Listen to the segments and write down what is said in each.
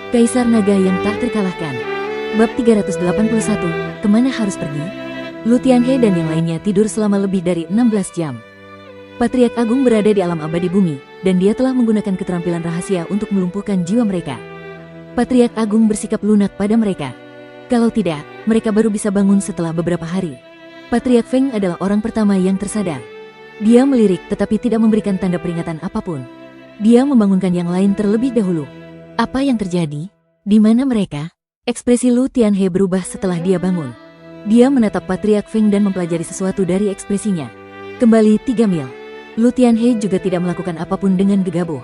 Kaisar Naga yang tak terkalahkan. Bab 381, kemana harus pergi? Lu Tianhe dan yang lainnya tidur selama lebih dari 16 jam. Patriark Agung berada di alam abadi bumi, dan dia telah menggunakan keterampilan rahasia untuk melumpuhkan jiwa mereka. Patriark Agung bersikap lunak pada mereka. Kalau tidak, mereka baru bisa bangun setelah beberapa hari. Patriark Feng adalah orang pertama yang tersadar. Dia melirik tetapi tidak memberikan tanda peringatan apapun. Dia membangunkan yang lain terlebih dahulu. Apa yang terjadi? Di mana mereka? Ekspresi Lu Tianhe berubah setelah dia bangun. Dia menatap Patriark Feng dan mempelajari sesuatu dari ekspresinya. Kembali 3 mil. Lu Tianhe juga tidak melakukan apapun dengan gegabah.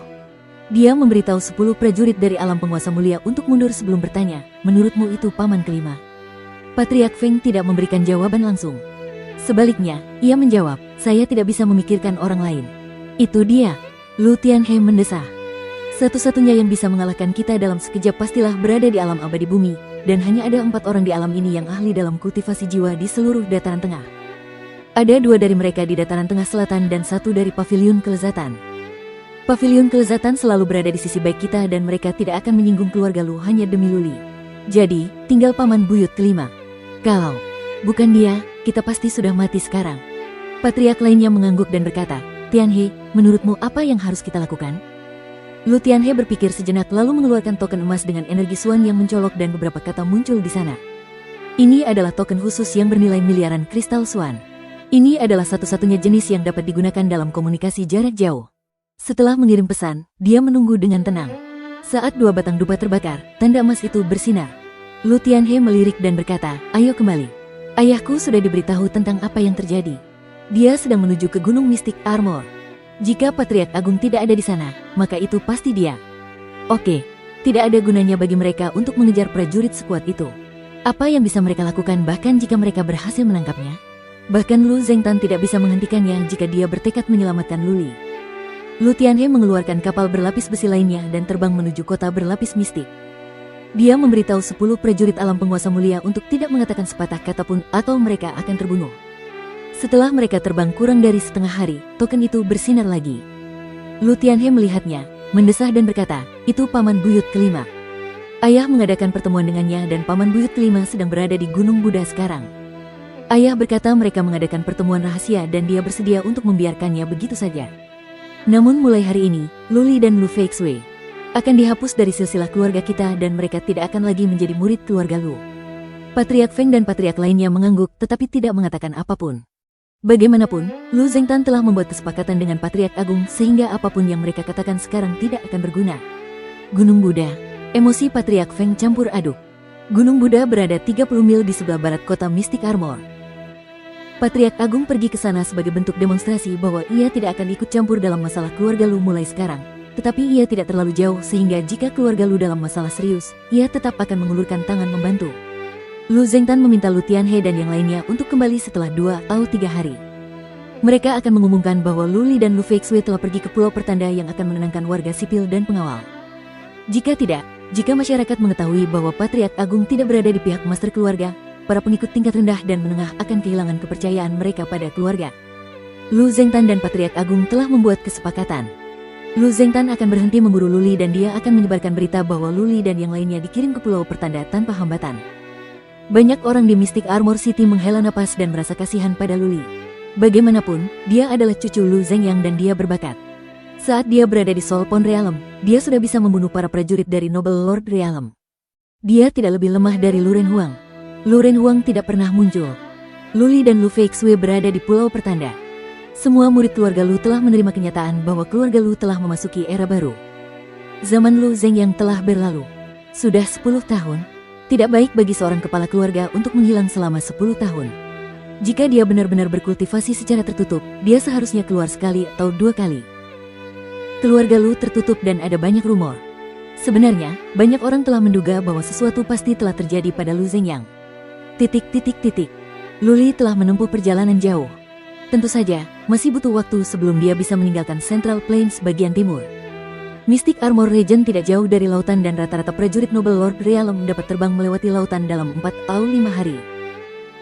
Dia memberitahu 10 prajurit dari alam penguasa mulia untuk mundur sebelum bertanya, menurutmu itu paman kelima? Patriark Feng tidak memberikan jawaban langsung. Sebaliknya, ia menjawab, saya tidak bisa memikirkan orang lain. Itu dia. Lu Tianhe mendesah. Satu-satunya yang bisa mengalahkan kita dalam sekejap pastilah berada di alam abadi bumi, dan hanya ada 4 orang di alam ini yang ahli dalam kultivasi jiwa di seluruh dataran tengah. Ada 2 dari mereka di dataran tengah selatan dan 1 dari paviliun kelezatan. Paviliun kelezatan selalu berada di sisi baik kita dan mereka tidak akan menyinggung keluarga Lu hanya demi Luli. Jadi, tinggal paman buyut kelima. Kalau bukan dia, kita pasti sudah mati sekarang. Patriark lainnya mengangguk dan berkata, Tianhe, menurutmu apa yang harus kita lakukan? Lu Tianhe berpikir sejenak lalu mengeluarkan token emas dengan energi Suan yang mencolok dan beberapa kata muncul di sana. Ini adalah token khusus yang bernilai miliaran kristal Suan. Ini adalah satu-satunya jenis yang dapat digunakan dalam komunikasi jarak jauh. Setelah mengirim pesan, dia menunggu dengan tenang. Saat 2 batang dupa terbakar, tanda emas itu bersinar. Lu Tianhe melirik dan berkata, ayo kembali. Ayahku sudah diberitahu tentang apa yang terjadi. Dia sedang menuju ke Gunung Mistik Armor. Jika Patriark Agung tidak ada di sana, maka itu pasti dia. Oke, tidak ada gunanya bagi mereka untuk mengejar prajurit sekuat itu. Apa yang bisa mereka lakukan bahkan jika mereka berhasil menangkapnya? Bahkan Lu Zengtan tidak bisa menghentikannya jika dia bertekad menyelamatkan Luli. Lu Tianhe mengeluarkan kapal berlapis besi lainnya dan terbang menuju kota berlapis mistik. Dia memberitahu 10 prajurit alam penguasa mulia untuk tidak mengatakan sepatah kata pun atau mereka akan terbunuh. Setelah mereka terbang kurang dari setengah hari, token itu bersinar lagi. Lu Tianhe melihatnya, mendesah dan berkata, itu paman buyut kelima. Ayah mengadakan pertemuan dengannya dan paman buyut kelima sedang berada di Gunung Buddha sekarang. Ayah berkata mereka mengadakan pertemuan rahasia dan dia bersedia untuk membiarkannya begitu saja. Namun mulai hari ini, Luli dan Lu Feixue akan dihapus dari silsilah keluarga kita dan mereka tidak akan lagi menjadi murid keluarga Lu. Patriark Feng dan patriark lainnya mengangguk tetapi tidak mengatakan apapun. Bagaimanapun, Lu Zengtan telah membuat kesepakatan dengan Patriark Agung sehingga apapun yang mereka katakan sekarang tidak akan berguna. Gunung Buddha. Emosi Patriark Feng campur aduk. Gunung Buddha berada 30 mil di sebelah barat kota Mistik Armor. Patriark Agung pergi ke sana sebagai bentuk demonstrasi bahwa ia tidak akan ikut campur dalam masalah keluarga Lu mulai sekarang. Tetapi ia tidak terlalu jauh sehingga jika keluarga Lu dalam masalah serius, ia tetap akan mengulurkan tangan membantu. Lu Zengtan meminta Lu Tianhe dan yang lainnya untuk kembali setelah 2 atau 3 hari. Mereka akan mengumumkan bahwa Luli dan Lu Feixue telah pergi ke pulau pertanda yang akan menenangkan warga sipil dan pengawal. Jika tidak, jika masyarakat mengetahui bahwa Patriark Agung tidak berada di pihak master keluarga, para pengikut tingkat rendah dan menengah akan kehilangan kepercayaan mereka pada keluarga. Lu Zengtan dan Patriark Agung telah membuat kesepakatan. Lu Zengtan akan berhenti memburu Luli dan dia akan menyebarkan berita bahwa Luli dan yang lainnya dikirim ke pulau pertanda tanpa hambatan. Banyak orang di Mistik Armor City menghela napas dan merasa kasihan pada Luli. Bagaimanapun, dia adalah cucu Lu Zhengyang dan dia berbakat. Saat dia berada di Soul Pond Realm, dia sudah bisa membunuh para prajurit dari Noble Lord Realm. Dia tidak lebih lemah dari Lu Renhuang. Lu Renhuang tidak pernah muncul. Luli dan Lu Feixue berada di pulau pertanda. Semua murid keluarga Lu telah menerima kenyataan bahwa keluarga Lu telah memasuki era baru. Zaman Lu Zhengyang telah berlalu. Sudah 10 tahun. Tidak baik bagi seorang kepala keluarga untuk menghilang selama 10 tahun. Jika dia benar-benar berkultivasi secara tertutup, dia seharusnya keluar sekali atau 2 kali. Keluarga Lu tertutup dan ada banyak rumor. Sebenarnya, banyak orang telah menduga bahwa sesuatu pasti telah terjadi pada Lu Zhengyang. Luli telah menempuh perjalanan jauh. Tentu saja, masih butuh waktu sebelum dia bisa meninggalkan Central Plains bagian timur. Mistik Armor Region tidak jauh dari lautan dan rata-rata prajurit Noble Lord Realm dapat terbang melewati lautan dalam 4 atau 5 hari.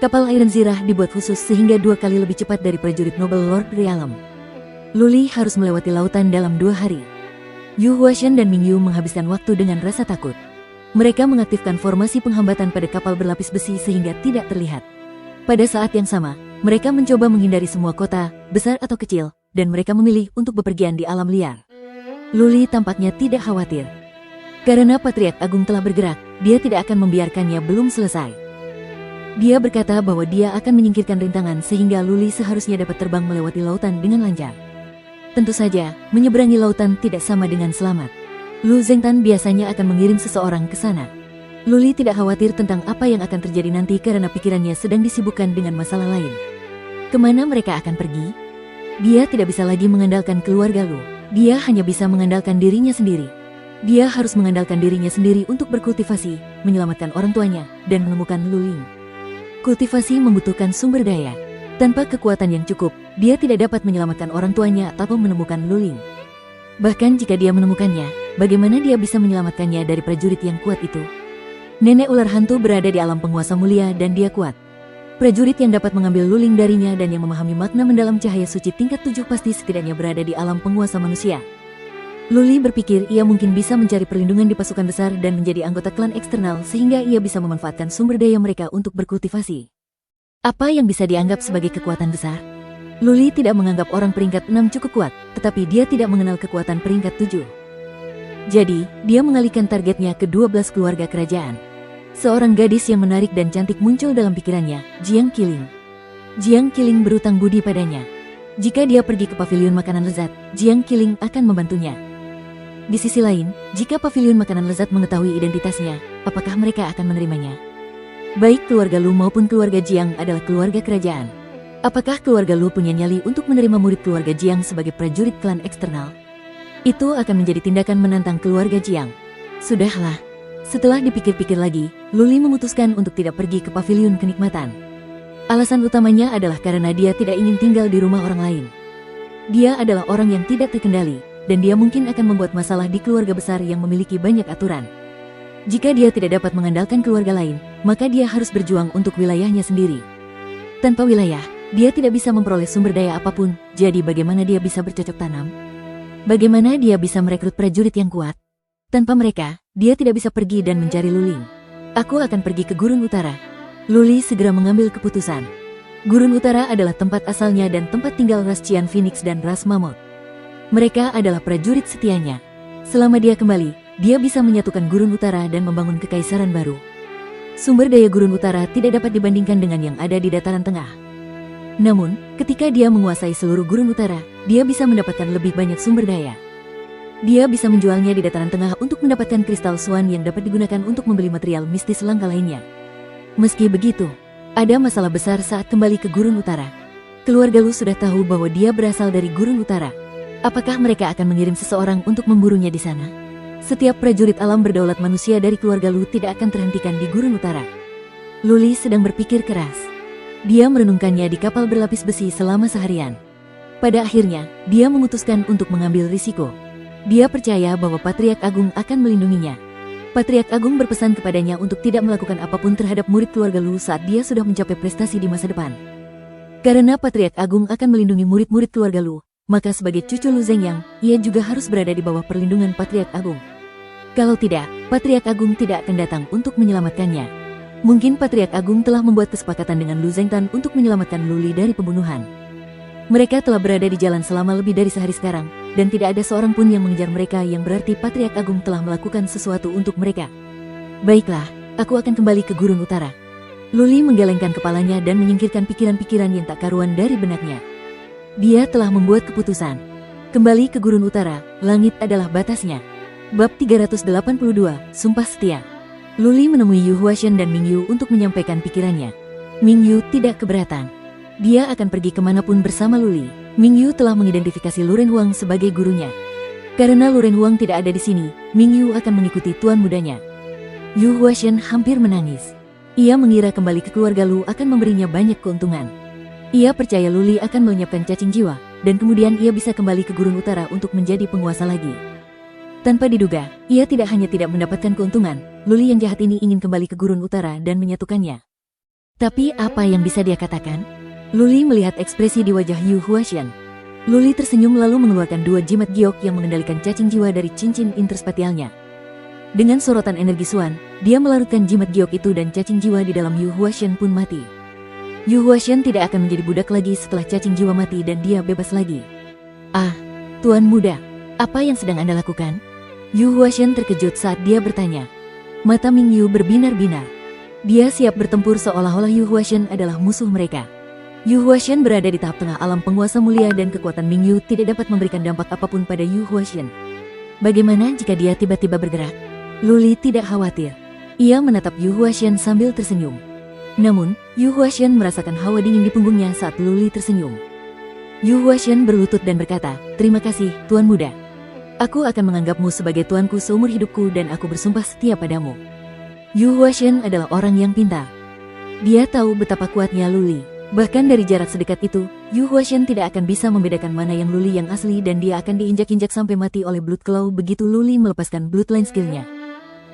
Kapal Iron Zirah dibuat khusus sehingga 2 kali lebih cepat dari prajurit Noble Lord Realm. Luli harus melewati lautan dalam 2 hari. Yu Huashan dan Ming Yu menghabiskan waktu dengan rasa takut. Mereka mengaktifkan formasi penghambatan pada kapal berlapis besi sehingga tidak terlihat. Pada saat yang sama, mereka mencoba menghindari semua kota, besar atau kecil, dan mereka memilih untuk bepergian di alam liar. Luli tampaknya tidak khawatir. Karena Patriark Agung telah bergerak, dia tidak akan membiarkannya belum selesai. Dia berkata bahwa dia akan menyingkirkan rintangan sehingga Luli seharusnya dapat terbang melewati lautan dengan lancar. Tentu saja, menyeberangi lautan tidak sama dengan selamat. Lu Zengtan biasanya akan mengirim seseorang ke sana. Luli tidak khawatir tentang apa yang akan terjadi nanti karena pikirannya sedang disibukkan dengan masalah lain. Kemana mereka akan pergi? Dia tidak bisa lagi mengandalkan keluarga Lu. Dia hanya bisa mengandalkan dirinya sendiri. Dia harus mengandalkan dirinya sendiri untuk berkultivasi, menyelamatkan orang tuanya, dan menemukan Lu Ling. Kultivasi membutuhkan sumber daya. Tanpa kekuatan yang cukup, dia tidak dapat menyelamatkan orang tuanya atau menemukan Lu Ling. Bahkan jika dia menemukannya, bagaimana dia bisa menyelamatkannya dari prajurit yang kuat itu? Nenek ular hantu berada di alam penguasa mulia dan dia kuat. Prajurit yang dapat mengambil Lu Ling darinya dan yang memahami makna mendalam cahaya suci tingkat 7 pasti setidaknya berada di alam penguasa manusia. Luli berpikir ia mungkin bisa mencari perlindungan di pasukan besar dan menjadi anggota klan eksternal sehingga ia bisa memanfaatkan sumber daya mereka untuk berkultivasi. Apa yang bisa dianggap sebagai kekuatan besar? Luli tidak menganggap orang peringkat 6 cukup kuat, tetapi dia tidak mengenal kekuatan peringkat 7. Jadi, dia mengalihkan targetnya ke 12 keluarga kerajaan. Seorang gadis yang menarik dan cantik muncul dalam pikirannya, Jiang Qiling. Jiang Qiling berutang budi padanya. Jika dia pergi ke pavilion makanan lezat, Jiang Qiling akan membantunya. Di sisi lain, jika pavilion makanan lezat mengetahui identitasnya, apakah mereka akan menerimanya? Baik keluarga Lu maupun keluarga Jiang adalah keluarga kerajaan. Apakah keluarga Lu punya nyali untuk menerima murid keluarga Jiang sebagai prajurit klan eksternal? Itu akan menjadi tindakan menantang keluarga Jiang. Sudahlah. Setelah dipikir-pikir lagi, Luli memutuskan untuk tidak pergi ke pavilion kenikmatan. Alasan utamanya adalah karena dia tidak ingin tinggal di rumah orang lain. Dia adalah orang yang tidak terkendali, dan dia mungkin akan membuat masalah di keluarga besar yang memiliki banyak aturan. Jika dia tidak dapat mengandalkan keluarga lain, maka dia harus berjuang untuk wilayahnya sendiri. Tanpa wilayah, dia tidak bisa memperoleh sumber daya apapun, jadi bagaimana dia bisa bercocok tanam? Bagaimana dia bisa merekrut prajurit yang kuat? Tanpa mereka, dia tidak bisa pergi dan mencari Lu Ling. Aku akan pergi ke Gurun Utara. Luli segera mengambil keputusan. Gurun Utara adalah tempat asalnya dan tempat tinggal ras Cian Phoenix dan ras Mammoth. Mereka adalah prajurit setianya. Selama dia kembali, dia bisa menyatukan Gurun Utara dan membangun kekaisaran baru. Sumber daya Gurun Utara tidak dapat dibandingkan dengan yang ada di dataran tengah. Namun, ketika dia menguasai seluruh Gurun Utara, dia bisa mendapatkan lebih banyak sumber daya. Dia bisa menjualnya di dataran tengah untuk mendapatkan kristal swan yang dapat digunakan untuk membeli material mistis langka lainnya. Meski begitu, ada masalah besar saat kembali ke Gurun Utara. Keluarga Lu sudah tahu bahwa dia berasal dari Gurun Utara. Apakah mereka akan mengirim seseorang untuk memburunya di sana? Setiap prajurit alam berdaulat manusia dari keluarga Lu tidak akan terhentikan di Gurun Utara. Luli sedang berpikir keras. Dia merenungkannya di kapal berlapis besi selama seharian. Pada akhirnya, dia memutuskan untuk mengambil risiko. Dia percaya bahwa Patriark Agung akan melindunginya. Patriark Agung berpesan kepadanya untuk tidak melakukan apapun terhadap murid keluarga Lu saat dia sudah mencapai prestasi di masa depan. Karena Patriark Agung akan melindungi murid-murid keluarga Lu, maka sebagai cucu Lu Zhengyang, ia juga harus berada di bawah perlindungan Patriark Agung. Kalau tidak, Patriark Agung tidak akan datang untuk menyelamatkannya. Mungkin Patriark Agung telah membuat kesepakatan dengan Lu Zengtan untuk menyelamatkan Luli dari pembunuhan. Mereka telah berada di jalan selama lebih dari sehari sekarang, dan tidak ada seorang pun yang mengejar mereka, yang berarti Patriark Agung telah melakukan sesuatu untuk mereka. Baiklah, aku akan kembali ke Gurun Utara. Luli menggelengkan kepalanya dan menyingkirkan pikiran-pikiran yang tak karuan dari benaknya. Dia telah membuat keputusan. Kembali ke Gurun Utara, langit adalah batasnya. Bab 382, Sumpah Setia. Luli menemui Yu Huashen dan Ming Yu untuk menyampaikan pikirannya. Ming Yu tidak keberatan. Dia akan pergi kemanapun bersama Luli. Ming Yu telah mengidentifikasi Luren Huang sebagai gurunya. Karena Luren Huang tidak ada di sini, Ming Yu akan mengikuti tuan mudanya. Yu Huashen hampir menangis. Ia mengira kembali ke keluarga Lu akan memberinya banyak keuntungan. Ia percaya Luli akan melenyapkan cacing jiwa, dan kemudian ia bisa kembali ke Gurun Utara untuk menjadi penguasa lagi. Tanpa diduga, ia tidak hanya tidak mendapatkan keuntungan, Luli yang jahat ini ingin kembali ke Gurun Utara dan menyatukannya. Tapi apa yang bisa dia katakan? Luli melihat ekspresi di wajah Yu Huashen. Luli tersenyum lalu mengeluarkan 2 jimat giok yang mengendalikan cacing jiwa dari cincin interspatialnya. Dengan sorotan energi Suan, dia melarutkan jimat giok itu dan cacing jiwa di dalam Yu Huashen pun mati. Yu Huashen tidak akan menjadi budak lagi setelah cacing jiwa mati dan dia bebas lagi. Ah, Tuan Muda, apa yang sedang Anda lakukan? Yu Huashen terkejut saat dia bertanya. Mata Ming Yu berbinar-binar. Dia siap bertempur seolah-olah Yu Huashen adalah musuh mereka. Yu Huashen berada di tahap tengah alam penguasa mulia dan kekuatan Ming Yu tidak dapat memberikan dampak apapun pada Yu Huashen. Bagaimana jika dia tiba-tiba bergerak? Luli tidak khawatir. Ia menatap Yu Huashen sambil tersenyum. Namun, Yu Huashen merasakan hawa dingin di punggungnya saat Luli tersenyum. Yu Huashen berlutut dan berkata, "Terima kasih, Tuan Muda. Aku akan menganggapmu sebagai tuanku seumur hidupku dan aku bersumpah setia padamu." Yu Huashen adalah orang yang pintar. Dia tahu betapa kuatnya Luli. Bahkan dari jarak sedekat itu, Yu Huashen tidak akan bisa membedakan mana yang Luli yang asli dan dia akan diinjak-injak sampai mati oleh Blood Claw begitu Luli melepaskan Bloodline skill-nya.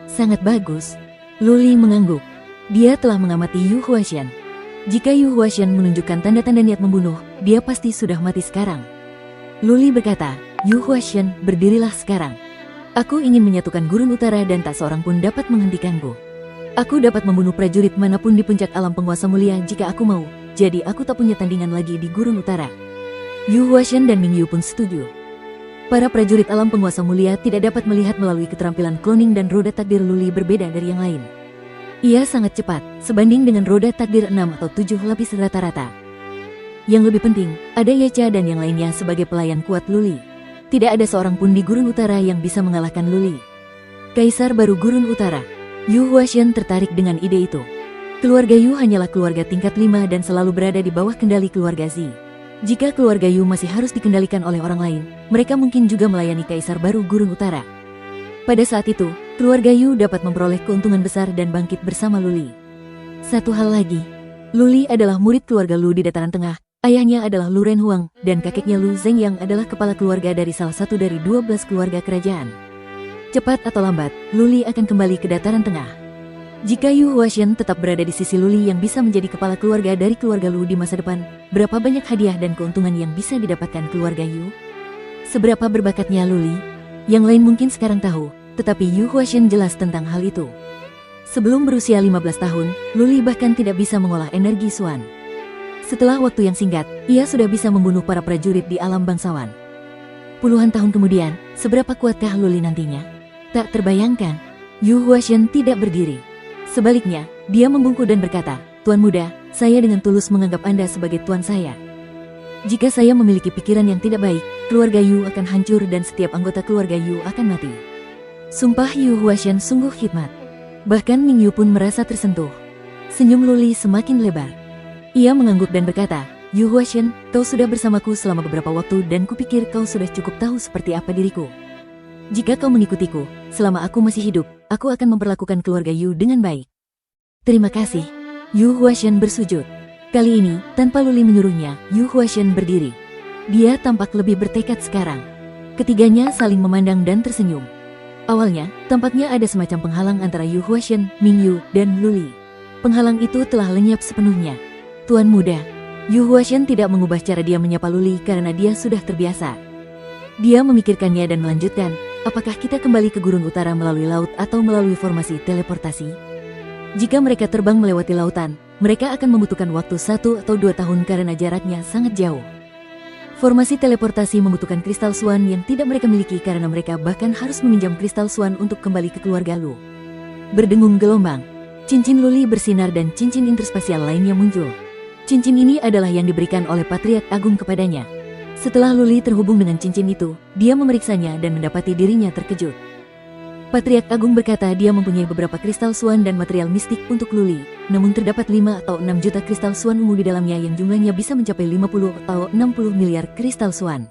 Sangat bagus. Luli mengangguk. Dia telah mengamati Yu Huashen. Jika Yu Huashen menunjukkan tanda-tanda niat membunuh, dia pasti sudah mati sekarang. Luli berkata, "Yu Huashen, berdirilah sekarang. Aku ingin menyatukan Gurun Utara dan tak seorang pun dapat menghentikanku. Aku dapat membunuh prajurit manapun di puncak alam penguasa mulia jika aku mau, jadi aku tak punya tandingan lagi di Gurun Utara." Yu Huashen dan Ming Yu pun setuju. Para prajurit alam penguasa mulia tidak dapat melihat melalui keterampilan cloning dan roda takdir Luli berbeda dari yang lain. Ia sangat cepat, sebanding dengan roda takdir 6 atau 7 lapis rata-rata. Yang lebih penting, ada Yecha dan yang lainnya sebagai pelayan kuat Luli. Tidak ada seorang pun di Gurun Utara yang bisa mengalahkan Luli. Kaisar baru Gurun Utara. Yu Huashen tertarik dengan ide itu. Keluarga Yu hanyalah keluarga tingkat 5 dan selalu berada di bawah kendali keluarga Zi. Jika keluarga Yu masih harus dikendalikan oleh orang lain, mereka mungkin juga melayani Kaisar baru Gurun Utara. Pada saat itu, keluarga Yu dapat memperoleh keuntungan besar dan bangkit bersama Luli. Satu hal lagi, Luli adalah murid keluarga Lu di Dataran Tengah, ayahnya adalah Lu Renhuang, dan kakeknya Lu Zeng yang adalah kepala keluarga dari salah satu dari 12 keluarga kerajaan. Cepat atau lambat, Luli akan kembali ke Dataran Tengah. Jika Yu Huashen tetap berada di sisi Luli yang bisa menjadi kepala keluarga dari keluarga Lu di masa depan, berapa banyak hadiah dan keuntungan yang bisa didapatkan keluarga Yu? Seberapa berbakatnya Luli? Yang lain mungkin sekarang tahu, tetapi Yu Huashen jelas tentang hal itu. Sebelum berusia 15 tahun, Luli bahkan tidak bisa mengolah energi Suan. Setelah waktu yang singkat, ia sudah bisa membunuh para prajurit di alam bangsawan. Puluhan tahun kemudian, seberapa kuatkah Luli nantinya? Tak terbayangkan. Yu Huashen tidak berdiri. Sebaliknya, dia membungkuk dan berkata, "Tuan Muda, saya dengan tulus menganggap Anda sebagai tuan saya. Jika saya memiliki pikiran yang tidak baik, keluarga Yu akan hancur dan setiap anggota keluarga Yu akan mati." Sumpah Yu Huashen sungguh hikmat. Bahkan Ming Yu pun merasa tersentuh. Senyum Luli semakin lebar. Ia mengangguk dan berkata, "Yu Huashen, kau sudah bersamaku selama beberapa waktu dan kupikir kau sudah cukup tahu seperti apa diriku. Jika kau mengikutiku, selama aku masih hidup, aku akan memperlakukan keluarga Yu dengan baik." "Terima kasih." Yu Huashen bersujud. Kali ini, tanpa Luli menyuruhnya, Yu Huashen berdiri. Dia tampak lebih bertekad sekarang. Ketiganya saling memandang dan tersenyum. Awalnya, tampaknya ada semacam penghalang antara Yu Huashen, Ming Yu, dan Luli. Penghalang itu telah lenyap sepenuhnya. "Tuan Muda." Yu Huashen tidak mengubah cara dia menyapa Luli karena dia sudah terbiasa. Dia memikirkannya dan melanjutkan, "Apakah kita kembali ke Gurun Utara melalui laut atau melalui formasi teleportasi? Jika mereka terbang melewati lautan, mereka akan membutuhkan waktu 1 atau 2 tahun karena jaraknya sangat jauh. Formasi teleportasi membutuhkan kristal Suan yang tidak mereka miliki karena mereka bahkan harus meminjam kristal Suan untuk kembali ke keluarga Lu." Berdengung gelombang, cincin Luli bersinar dan cincin interspasial lainnya muncul. Cincin ini adalah yang diberikan oleh Patriark Agung kepadanya. Setelah Luli terhubung dengan cincin itu, dia memeriksanya dan mendapati dirinya terkejut. Patriark Agung berkata dia mempunyai beberapa kristal Suan dan material mistik untuk Luli, namun terdapat 5 atau 6 juta kristal Suan ungu di dalamnya yang jumlahnya bisa mencapai 50 atau 60 miliar kristal Suan.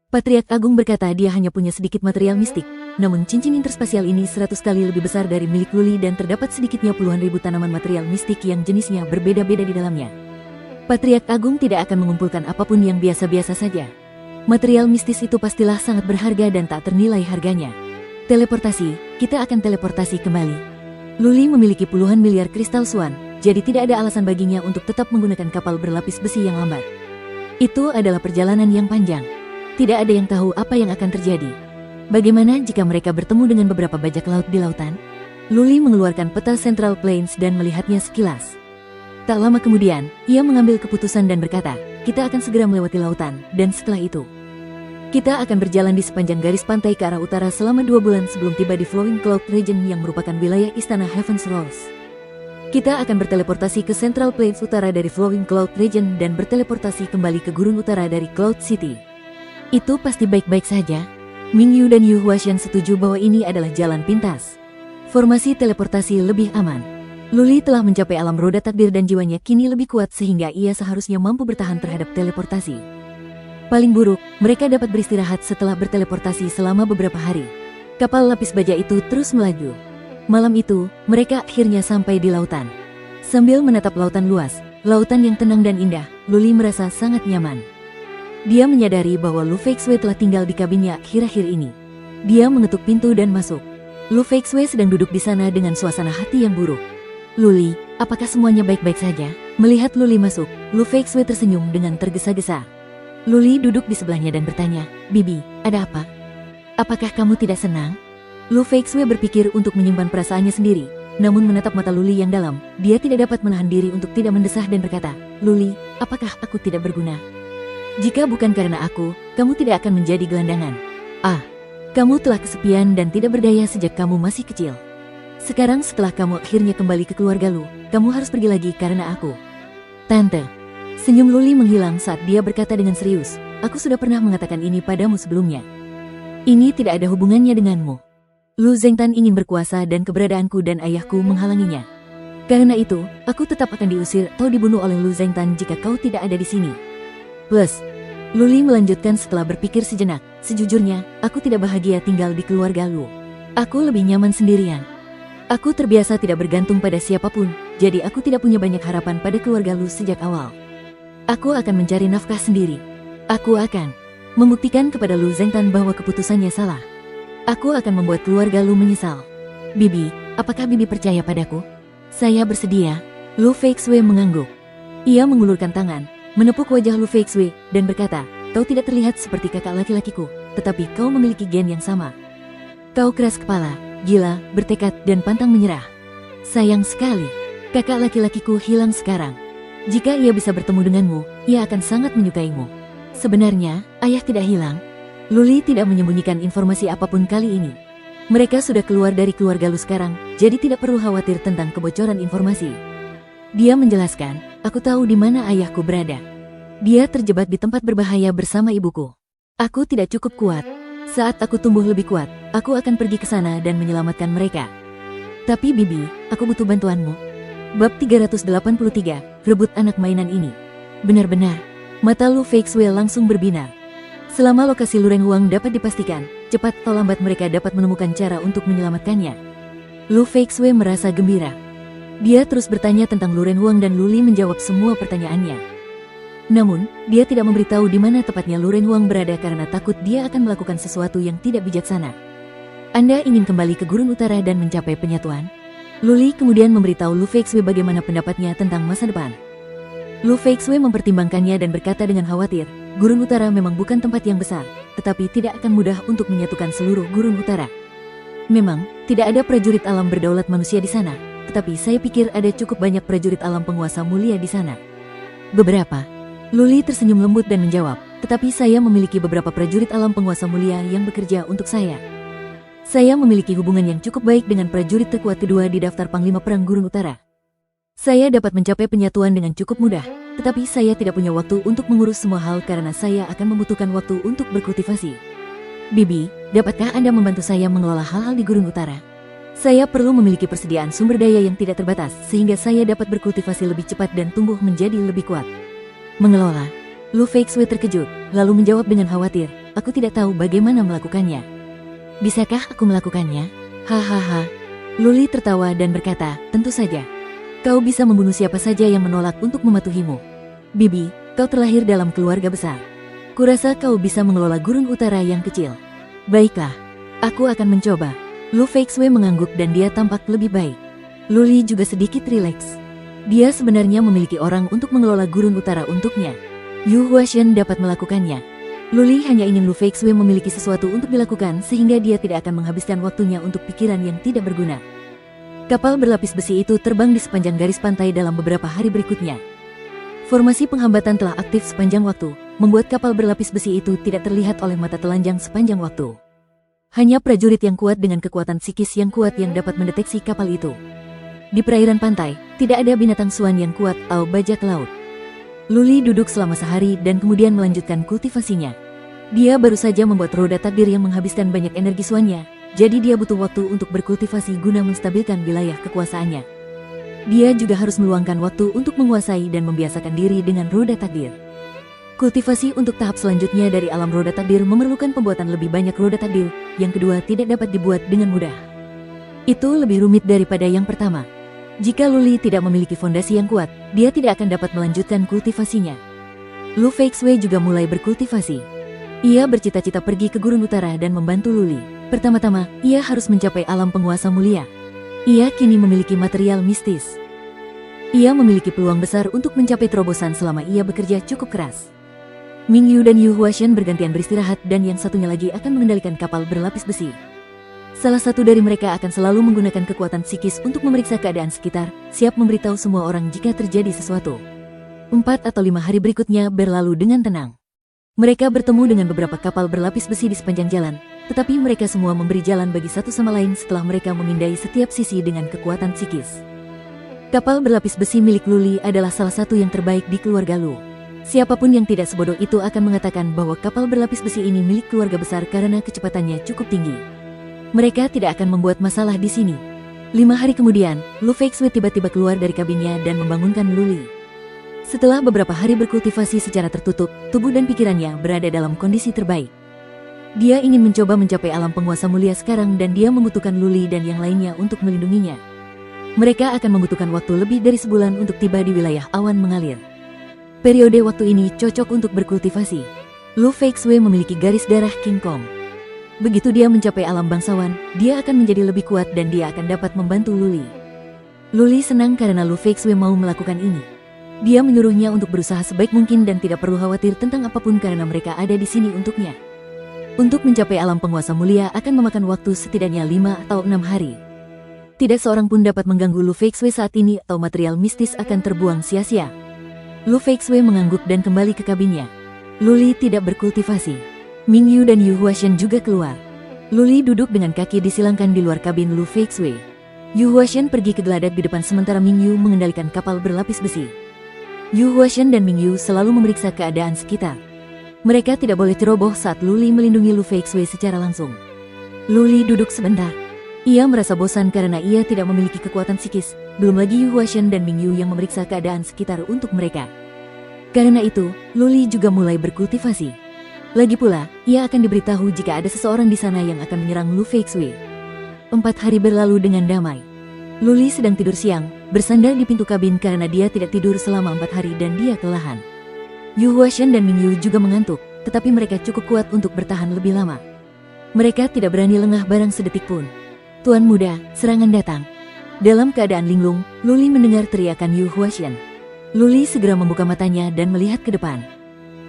Patriark Agung berkata dia hanya punya sedikit material mistik, namun cincin interspasial ini 100 kali lebih besar dari milik Luli dan terdapat sedikitnya puluhan ribu tanaman material mistik yang jenisnya berbeda-beda di dalamnya. Patriark Agung tidak akan mengumpulkan apapun yang biasa-biasa saja. Material mistis itu pastilah sangat berharga dan tak ternilai harganya. Teleportasi, kita akan teleportasi kembali. Luli memiliki puluhan miliar kristal Suan, jadi tidak ada alasan baginya untuk tetap menggunakan kapal berlapis besi yang lambat. Itu adalah perjalanan yang panjang. Tidak ada yang tahu apa yang akan terjadi. Bagaimana jika mereka bertemu dengan beberapa bajak laut di lautan? Luli mengeluarkan peta Central Plains dan melihatnya sekilas. Tak lama kemudian, ia mengambil keputusan dan berkata, kita akan segera melewati lautan, dan setelah itu, kita akan berjalan di sepanjang garis pantai ke arah utara selama 2 bulan sebelum tiba di Flowing Cloud Region yang merupakan wilayah istana Heaven's Rose. Kita akan berteleportasi ke Central Plains utara dari Flowing Cloud Region dan berteleportasi kembali ke gurun utara dari Cloud City. Itu pasti baik-baik saja. Mingyu dan Yu Huaxian setuju bahwa ini adalah jalan pintas. Formasi teleportasi lebih aman. Luli telah mencapai alam roda takdir dan jiwanya kini lebih kuat sehingga ia seharusnya mampu bertahan terhadap teleportasi. Paling buruk, mereka dapat beristirahat setelah berteleportasi selama beberapa hari. Kapal lapis baja itu terus melaju. Malam itu, mereka akhirnya sampai di lautan. Sambil menatap lautan luas, lautan yang tenang dan indah, Luli merasa sangat nyaman. Dia menyadari bahwa Lu Feixue telah tinggal di kabinnya akhir-akhir ini. Dia mengetuk pintu dan masuk. Lu Feixue sedang duduk di sana dengan suasana hati yang buruk. Luli, apakah semuanya baik-baik saja? Melihat Luli masuk, Lu Feixue tersenyum dengan tergesa-gesa. Luli duduk di sebelahnya dan bertanya, Bibi, ada apa? Apakah kamu tidak senang? Lu Feixue berpikir untuk menyimpan perasaannya sendiri, namun menatap mata Luli yang dalam, dia tidak dapat menahan diri untuk tidak mendesah dan berkata, Luli, apakah aku tidak berguna? Jika bukan karena aku, kamu tidak akan menjadi gelandangan. Kamu telah kesepian dan tidak berdaya sejak kamu masih kecil. Sekarang setelah kamu akhirnya kembali ke keluarga Lu, kamu harus pergi lagi karena aku. Tante. Senyum Luli menghilang saat dia berkata dengan serius, aku sudah pernah mengatakan ini padamu sebelumnya. Ini tidak ada hubungannya denganmu. Lu Zengtan ingin berkuasa dan keberadaanku dan ayahku menghalanginya. Karena itu, aku tetap akan diusir atau dibunuh oleh Lu Zengtan jika kau tidak ada di sini. Plus, Luli melanjutkan setelah berpikir sejenak, sejujurnya, aku tidak bahagia tinggal di keluarga Lu. Aku lebih nyaman sendirian. Aku terbiasa tidak bergantung pada siapapun, jadi aku tidak punya banyak harapan pada keluarga Lu sejak awal. Aku akan mencari nafkah sendiri. Aku akan membuktikan kepada Lu Zengtan bahwa keputusannya salah. Aku akan membuat keluarga Lu menyesal. Bibi, apakah Bibi percaya padaku? Saya bersedia. Lu Feixue mengangguk. Ia mengulurkan tangan, menepuk wajah Lu Feixue, dan berkata, kau tidak terlihat seperti kakak laki-lakiku, tetapi kau memiliki gen yang sama. Kau keras kepala, gila, bertekad, dan pantang menyerah. Sayang sekali, kakak laki-lakiku hilang sekarang. Jika ia bisa bertemu denganmu, ia akan sangat menyukaimu. Sebenarnya, ayah tidak hilang. Luli tidak menyembunyikan informasi apapun kali ini. Mereka sudah keluar dari keluarga Lu sekarang, jadi tidak perlu khawatir tentang kebocoran informasi. Dia menjelaskan, aku tahu di mana ayahku berada. Dia terjebak di tempat berbahaya bersama ibuku. Aku tidak cukup kuat. Saat aku tumbuh lebih kuat, aku akan pergi ke sana dan menyelamatkan mereka. Tapi Bibi, aku butuh bantuanmu. Bab 383, rebut anak mainan ini. Benar-benar, mata Lu Feixue langsung berbinar. Selama lokasi Luren Huang dapat dipastikan, cepat atau lambat mereka dapat menemukan cara untuk menyelamatkannya. Lu Feixue merasa gembira. Dia terus bertanya tentang Luren Huang dan Luli menjawab semua pertanyaannya. Namun, dia tidak memberitahu di mana tepatnya Luren Huang berada karena takut dia akan melakukan sesuatu yang tidak bijaksana. Anda ingin kembali ke Gurun Utara dan mencapai penyatuan? Luli kemudian memberitahu Lu Feixue bagaimana pendapatnya tentang masa depan. Lu Feixue mempertimbangkannya dan berkata dengan khawatir, Gurun Utara memang bukan tempat yang besar, tetapi tidak akan mudah untuk menyatukan seluruh Gurun Utara. Memang, tidak ada prajurit alam berdaulat manusia di sana, tetapi saya pikir ada cukup banyak prajurit alam penguasa mulia di sana. Beberapa. Luli tersenyum lembut dan menjawab, tetapi saya memiliki beberapa prajurit alam penguasa mulia yang bekerja untuk saya. Saya memiliki hubungan yang cukup baik dengan prajurit terkuat kedua di daftar Panglima Perang Gurun Utara. Saya dapat mencapai penyatuan dengan cukup mudah, tetapi saya tidak punya waktu untuk mengurus semua hal karena saya akan membutuhkan waktu untuk berkultivasi. Bibi, dapatkah Anda membantu saya mengelola hal-hal di Gurun Utara? Saya perlu memiliki persediaan sumber daya yang tidak terbatas, sehingga saya dapat berkultivasi lebih cepat dan tumbuh menjadi lebih kuat. Mengelola. Lu Feixue terkejut, lalu menjawab dengan khawatir, aku tidak tahu bagaimana melakukannya. Bisakah aku melakukannya? Hahaha. Luli tertawa dan berkata, tentu saja. Kau bisa membunuh siapa saja yang menolak untuk mematuhimu. Bibi, kau terlahir dalam keluarga besar. Kurasa kau bisa mengelola Gurun Utara yang kecil. Baiklah, aku akan mencoba. Lu Feixue mengangguk dan dia tampak lebih baik. Luli juga sedikit rileks. Dia sebenarnya memiliki orang untuk mengelola Gurun Utara untuknya. Yu Huaxian dapat melakukannya. Luli hanya ingin Lu Feixue memiliki sesuatu untuk dilakukan sehingga dia tidak akan menghabiskan waktunya untuk pikiran yang tidak berguna. Kapal berlapis besi itu terbang di sepanjang garis pantai dalam beberapa hari berikutnya. Formasi penghambatan telah aktif sepanjang waktu, membuat kapal berlapis besi itu tidak terlihat oleh mata telanjang sepanjang waktu. Hanya prajurit yang kuat dengan kekuatan psikis yang kuat yang dapat mendeteksi kapal itu. Di perairan pantai, tidak ada binatang suan yang kuat atau bajak laut. Luli duduk selama sehari dan kemudian melanjutkan kultivasinya. Dia baru saja membuat roda takdir yang menghabiskan banyak energi suannya, jadi dia butuh waktu untuk berkultivasi guna menstabilkan wilayah kekuasaannya. Dia juga harus meluangkan waktu untuk menguasai dan membiasakan diri dengan roda takdir. Kultivasi untuk tahap selanjutnya dari alam roda takdir memerlukan pembuatan lebih banyak roda takdir, yang kedua tidak dapat dibuat dengan mudah. Itu lebih rumit daripada yang pertama. Jika Luli tidak memiliki fondasi yang kuat, dia tidak akan dapat melanjutkan kultivasinya. Lu Feixue juga mulai berkultivasi. Ia bercita-cita pergi ke Gurun Utara dan membantu Luli. Pertama-tama, ia harus mencapai alam penguasa mulia. Ia kini memiliki material mistis. Ia memiliki peluang besar untuk mencapai terobosan selama ia bekerja cukup keras. Mingyu dan Yu Huashan bergantian beristirahat dan yang satunya lagi akan mengendalikan kapal berlapis besi. Salah satu dari mereka akan selalu menggunakan kekuatan psikis untuk memeriksa keadaan sekitar, siap memberitahu semua orang jika terjadi sesuatu. 4 atau 5 hari berikutnya berlalu dengan tenang. Mereka bertemu dengan beberapa kapal berlapis besi di sepanjang jalan, tetapi mereka semua memberi jalan bagi satu sama lain setelah mereka memindai setiap sisi dengan kekuatan psikis. Kapal berlapis besi milik Luli adalah salah satu yang terbaik di keluarga Lu. Siapapun yang tidak sebodoh itu akan mengatakan bahwa kapal berlapis besi ini milik keluarga besar karena kecepatannya cukup tinggi. Mereka tidak akan membuat masalah di sini. 5 hari kemudian, Lu Feixue tiba-tiba keluar dari kabinnya dan membangunkan Luli. Setelah beberapa hari berkultivasi secara tertutup, tubuh dan pikirannya berada dalam kondisi terbaik. Dia ingin mencoba mencapai alam penguasa mulia sekarang dan dia membutuhkan Luli dan yang lainnya untuk melindunginya. Mereka akan membutuhkan waktu lebih dari sebulan untuk tiba di wilayah awan mengalir. Periode waktu ini cocok untuk berkultivasi. Lu Feixue memiliki garis darah King Kong. Begitu dia mencapai alam bangsawan, dia akan menjadi lebih kuat dan dia akan dapat membantu Luli. Luli senang karena Lu Feixue mau melakukan ini. Dia menyuruhnya untuk berusaha sebaik mungkin dan tidak perlu khawatir tentang apapun karena mereka ada di sini untuknya. Untuk mencapai alam penguasa mulia akan memakan waktu setidaknya 5 atau 6 hari. Tidak seorang pun dapat mengganggu Lu Feixue saat ini atau material mistis akan terbuang sia-sia. Lu Feixue mengangguk dan kembali ke kabinnya. Luli tidak berkultivasi. Mingyu dan Yu Huashan juga keluar. Luli duduk dengan kaki disilangkan di luar kabin Lu Feixue. Yu Huashan pergi ke geladak di depan sementara Mingyu mengendalikan kapal berlapis besi. Yu Huashan dan Mingyu selalu memeriksa keadaan sekitar. Mereka tidak boleh ceroboh saat Luli melindungi Lu Feixue secara langsung. Luli duduk sebentar. Ia merasa bosan karena ia tidak memiliki kekuatan psikis, belum lagi Yu Huashan dan Mingyu yang memeriksa keadaan sekitar untuk mereka. Karena itu, Luli juga mulai berkultivasi. Lagi pula, ia akan diberitahu jika ada seseorang di sana yang akan menyerang Lu Feixue. 4 hari berlalu dengan damai. Luli sedang tidur siang, bersandar di pintu kabin karena dia tidak tidur selama 4 hari dan dia kelelahan. Yu Huashan dan Mingyu juga mengantuk, tetapi mereka cukup kuat untuk bertahan lebih lama. Mereka tidak berani lengah barang sedetik pun. Tuan muda, serangan datang. Dalam keadaan linglung, Luli mendengar teriakan Yu Huashan. Luli segera membuka matanya dan melihat ke depan.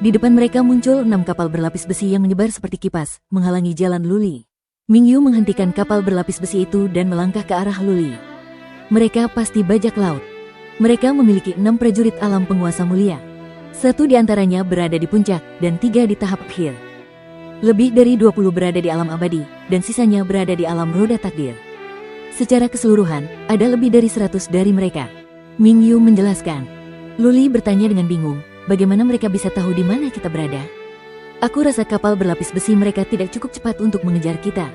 Di depan mereka muncul 6 kapal berlapis besi yang menyebar seperti kipas, menghalangi jalan Luli. Mingyu menghentikan kapal berlapis besi itu dan melangkah ke arah Luli. Mereka pasti bajak laut. Mereka memiliki 6 prajurit alam penguasa mulia. 1 di antaranya berada di puncak dan 3 di tahap akhir. Lebih dari 20 berada di alam abadi, dan sisanya berada di alam roda takdir. Secara keseluruhan, ada lebih dari 100 dari mereka. Mingyu menjelaskan. Luli bertanya dengan bingung, bagaimana mereka bisa tahu di mana kita berada? Aku rasa kapal berlapis besi mereka tidak cukup cepat untuk mengejar kita.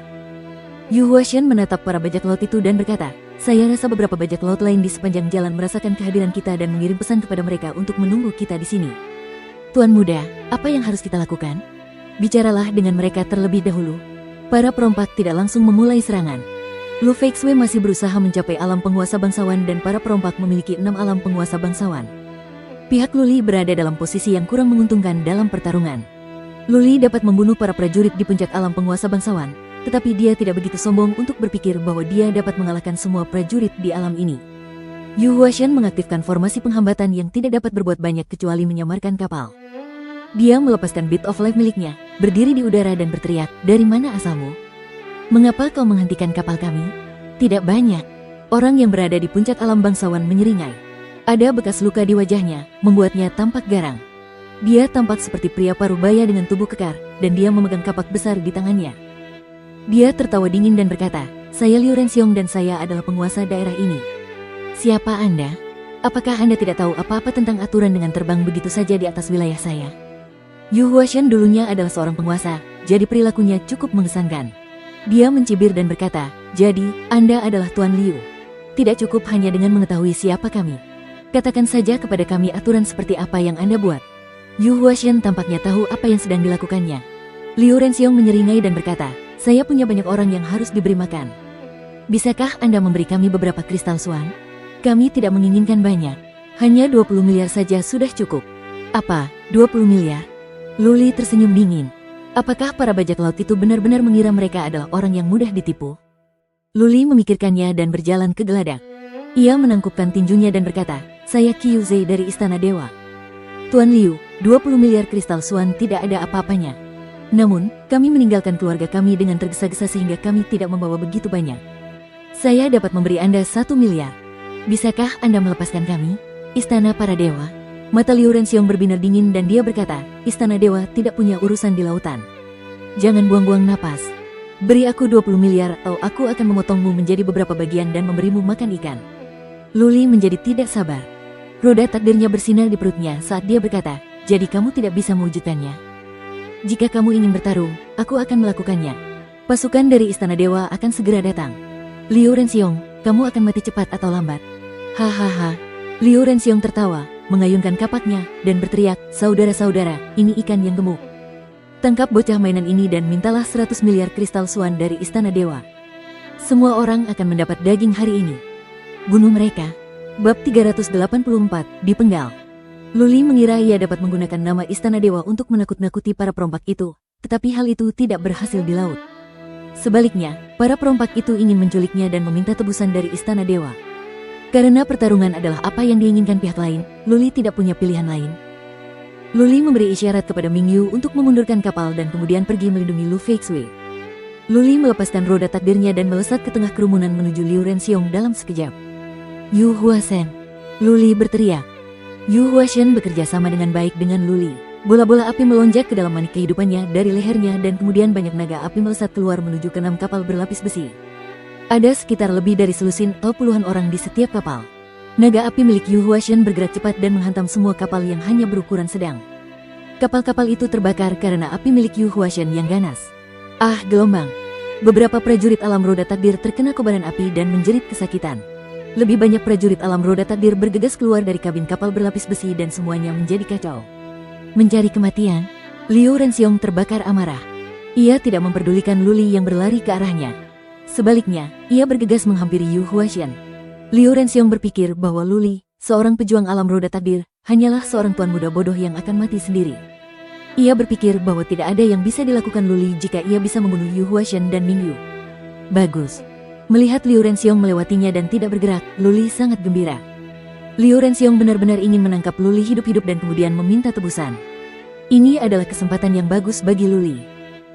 Yu Huashan menatap para bajak laut itu dan berkata, saya rasa beberapa bajak laut lain di sepanjang jalan merasakan kehadiran kita dan mengirim pesan kepada mereka untuk menunggu kita di sini. Tuan muda, apa yang harus kita lakukan? Bicaralah dengan mereka terlebih dahulu. Para perompak tidak langsung memulai serangan. Lu Feixue masih berusaha mencapai alam penguasa bangsawan dan para perompak memiliki 6 alam penguasa bangsawan. Pihak Luli berada dalam posisi yang kurang menguntungkan dalam pertarungan. Luli dapat membunuh para prajurit di puncak alam penguasa bangsawan, tetapi dia tidak begitu sombong untuk berpikir bahwa dia dapat mengalahkan semua prajurit di alam ini. Yu Huashan mengaktifkan formasi penghambatan yang tidak dapat berbuat banyak kecuali menyamarkan kapal. Dia melepaskan Beat of Life miliknya, berdiri di udara dan berteriak, "Dari mana asalmu? Mengapa kau menghentikan kapal kami?" Tidak banyak orang yang berada di puncak alam bangsawan menyeringai. Ada bekas luka di wajahnya, membuatnya tampak garang. Dia tampak seperti pria parubaya dengan tubuh kekar, dan dia memegang kapak besar di tangannya. Dia tertawa dingin dan berkata, "Saya Liu Renxiong dan saya adalah penguasa daerah ini." "Siapa Anda? Apakah Anda tidak tahu apa-apa tentang aturan dengan terbang begitu saja di atas wilayah saya?" Yu Huashan dulunya adalah seorang penguasa, jadi perilakunya cukup mengesankan. Dia mencibir dan berkata, "Jadi, Anda adalah Tuan Liu. Tidak cukup hanya dengan mengetahui siapa kami. Katakan saja kepada kami aturan seperti apa yang Anda buat." Yu Huashan tampaknya tahu apa yang sedang dilakukannya. Liu Renxiong menyeringai dan berkata, "Saya punya banyak orang yang harus diberi makan. Bisakah Anda memberi kami beberapa kristal swan? Kami tidak menginginkan banyak. Hanya 20 miliar saja sudah cukup." "Apa, 20 miliar? Luli tersenyum dingin. Apakah para bajak laut itu benar-benar mengira mereka adalah orang yang mudah ditipu? Luli memikirkannya dan berjalan ke geladak. Ia menangkupkan tinjunya dan berkata, "Saya Qiu Zei dari Istana Dewa. Tuan Liu, 20 miliar kristal swan tidak ada apa-apanya. Namun, kami meninggalkan keluarga kami dengan tergesa-gesa sehingga kami tidak membawa begitu banyak. Saya dapat memberi Anda 1 miliar. Bisakah Anda melepaskan kami?" "Istana para dewa?" Mata Liu Renxiong berbinar dingin dan dia berkata, "Istana dewa tidak punya urusan di lautan. Jangan buang-buang napas. Beri aku 20 miliar atau aku akan memotongmu menjadi beberapa bagian dan memberimu makan ikan." Luli menjadi tidak sabar. Roda takdirnya bersinar di perutnya saat dia berkata, "Jadi kamu tidak bisa mewujudkannya? Jika kamu ingin bertarung, aku akan melakukannya. Pasukan dari Istana Dewa akan segera datang. Liu Renxiong, kamu akan mati cepat atau lambat." "Hahaha." Liu Renxiong tertawa, mengayunkan kapaknya, dan berteriak, "Saudara-saudara, ini ikan yang gemuk. Tangkap bocah mainan ini dan mintalah 100 miliar kristal swan dari Istana Dewa. Semua orang akan mendapat daging hari ini. Bunuh mereka." Bab 384, dipenggal. Luli mengira ia dapat menggunakan nama Istana Dewa untuk menakut-nakuti para perompak itu, tetapi hal itu tidak berhasil di laut. Sebaliknya, para perompak itu ingin menculiknya dan meminta tebusan dari Istana Dewa. Karena pertarungan adalah apa yang diinginkan pihak lain, Luli tidak punya pilihan lain. Luli memberi isyarat kepada Ming Yu untuk memundurkan kapal dan kemudian pergi melindungi Lu Feixui. Luli melepaskan roda takdirnya dan melesat ke tengah kerumunan menuju Liu Renxiong dalam sekejap. "Yu Huashan!" Luli berteriak. Yu Huashan bekerja sama dengan baik dengan Luli. Bola-bola api melonjak ke dalam manik kehidupannya dari lehernya dan kemudian banyak naga api melesat keluar menuju ke 6 kapal berlapis besi. Ada sekitar lebih dari selusin atau puluhan orang di setiap kapal. Naga api milik Yu Huashan bergerak cepat dan menghantam semua kapal yang hanya berukuran sedang. Kapal-kapal itu terbakar karena api milik Yu Huashan yang ganas. Ah, gelombang! Beberapa prajurit alam roda takdir terkena kobaran api dan menjerit kesakitan. Lebih banyak prajurit alam roda takdir bergegas keluar dari kabin kapal berlapis besi dan semuanya menjadi kacau. Mencari kematian, Liu Renxiong terbakar amarah. Ia tidak memperdulikan Luli yang berlari ke arahnya. Sebaliknya, ia bergegas menghampiri Yu Huashan. Liu Renxiong berpikir bahwa Luli, seorang pejuang alam roda takdir, hanyalah seorang tuan muda bodoh yang akan mati sendiri. Ia berpikir bahwa tidak ada yang bisa dilakukan Luli jika ia bisa membunuh Yu Huashan dan Ming Yu. Bagus. Melihat Liu Renxiong melewatinya dan tidak bergerak, Luli sangat gembira. Liu Renxiong benar-benar ingin menangkap Luli hidup-hidup dan kemudian meminta tebusan. Ini adalah kesempatan yang bagus bagi Luli.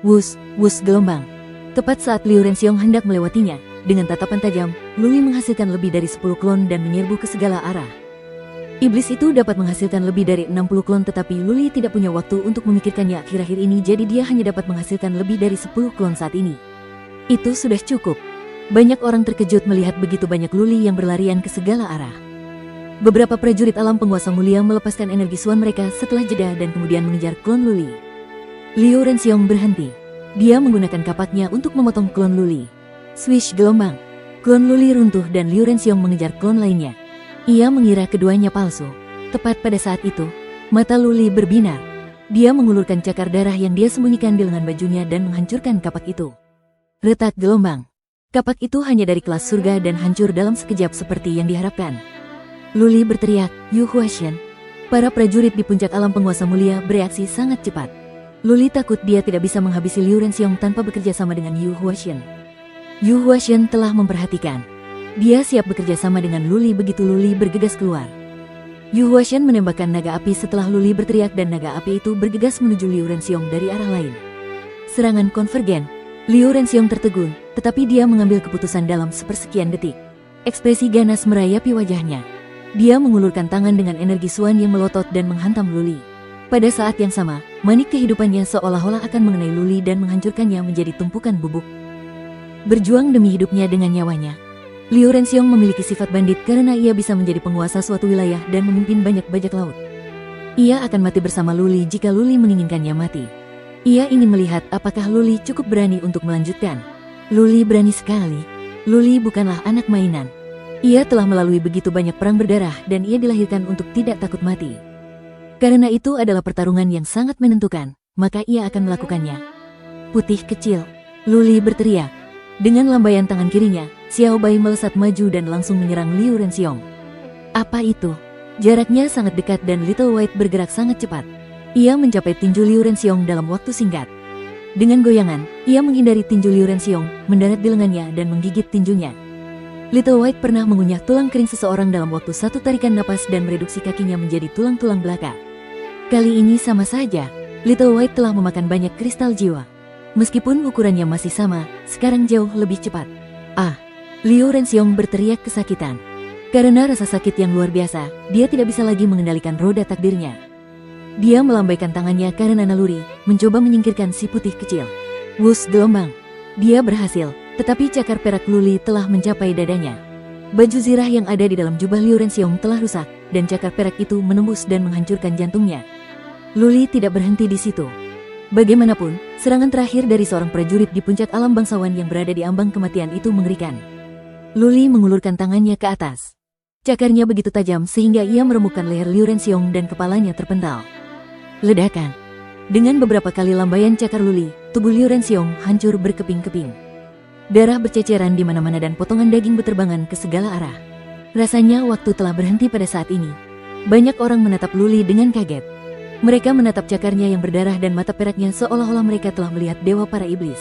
Wus, wus gelombang. Tepat saat Liu Renxiong hendak melewatinya, dengan tatapan tajam, Luli menghasilkan lebih dari 10 klon dan menyerbu ke segala arah. Iblis itu dapat menghasilkan lebih dari 60 klon tetapi Luli tidak punya waktu untuk memikirkannya akhir-akhir ini jadi dia hanya dapat menghasilkan lebih dari 10 klon saat ini. Itu sudah cukup. Banyak orang terkejut melihat begitu banyak Luli yang berlarian ke segala arah. Beberapa prajurit alam penguasa mulia melepaskan energi swan mereka setelah jeda dan kemudian mengejar klon Luli. Liu Renxiong berhenti. Dia menggunakan kapaknya untuk memotong klon Luli. Swish gelombang. Klon Luli runtuh dan Liu Renxiong mengejar klon lainnya. Ia mengira keduanya palsu. Tepat pada saat itu, mata Luli berbinar. Dia mengulurkan cakar darah yang dia sembunyikan di lengan bajunya dan menghancurkan kapak itu. Retak gelombang. Kapak itu hanya dari kelas surga dan hancur dalam sekejap seperti yang diharapkan. Luli berteriak, "Yu Huashan!" Para prajurit di puncak alam penguasa mulia bereaksi sangat cepat. Luli takut dia tidak bisa menghabisi Liu Renxiong tanpa bekerja sama dengan Yu Huashan. Yu Huashan telah memperhatikan. Dia siap bekerja sama dengan Luli begitu Luli bergegas keluar. Yu Huashan menembakkan naga api setelah Luli berteriak dan naga api itu bergegas menuju Liu Renxiong dari arah lain. Serangan konvergen. Liu Renxiong tertegun, tetapi dia mengambil keputusan dalam sepersekian detik. Ekspresi ganas merayapi wajahnya. Dia mengulurkan tangan dengan energi Suan yang melotot dan menghantam Luli. Pada saat yang sama, manik kehidupannya seolah-olah akan mengenai Luli dan menghancurkannya menjadi tumpukan bubuk. Berjuang demi hidupnya dengan nyawanya. Liu Renxiong memiliki sifat bandit karena ia bisa menjadi penguasa suatu wilayah dan memimpin banyak bajak laut. Ia akan mati bersama Luli jika Luli menginginkannya mati. Ia ingin melihat apakah Luli cukup berani untuk melanjutkan. Luli berani sekali. Luli bukanlah anak mainan. Ia telah melalui begitu banyak perang berdarah dan ia dilahirkan untuk tidak takut mati. Karena itu adalah pertarungan yang sangat menentukan, maka ia akan melakukannya. Putih kecil. Luli berteriak. Dengan lambaian tangan kirinya, Xiao Bai melesat maju dan langsung menyerang Liu Renxiong. Apa itu? Jaraknya sangat dekat dan Little White bergerak sangat cepat. Ia mencapai tinju Liu Renxiong dalam waktu singkat. Dengan goyangan, ia menghindari tinju Liu Renxiong, mendarat di lengannya dan menggigit tinjunya. Little White pernah mengunyah tulang kering seseorang dalam waktu satu tarikan napas dan mereduksi kakinya menjadi tulang-tulang belaka. Kali ini sama saja, Little White telah memakan banyak kristal jiwa. Meskipun ukurannya masih sama, sekarang jauh lebih cepat. Ah! Liu Renxiong berteriak kesakitan. Karena rasa sakit yang luar biasa, dia tidak bisa lagi mengendalikan roda takdirnya. Dia melambaikan tangannya karena naluri, mencoba menyingkirkan si putih kecil. Wus gelombang. Dia berhasil, tetapi cakar perak Luli telah mencapai dadanya. Baju zirah yang ada di dalam jubah Liu Renxiong telah rusak, dan cakar perak itu menembus dan menghancurkan jantungnya. Luli tidak berhenti di situ. Bagaimanapun, serangan terakhir dari seorang prajurit di puncak alam bangsawan yang berada di ambang kematian itu mengerikan. Luli mengulurkan tangannya ke atas. Cakarnya begitu tajam sehingga ia meremukkan leher Liu Renxiong dan kepalanya terpental. Ledakan. Dengan beberapa kali lambaian cakar Luli, tubuh Liu Renxiong hancur berkeping-keping. Darah berceceran di mana-mana dan potongan daging berterbangan ke segala arah. Rasanya waktu telah berhenti pada saat ini. Banyak orang menatap Luli dengan kaget. Mereka menatap cakarnya yang berdarah dan mata peraknya seolah-olah mereka telah melihat dewa para iblis.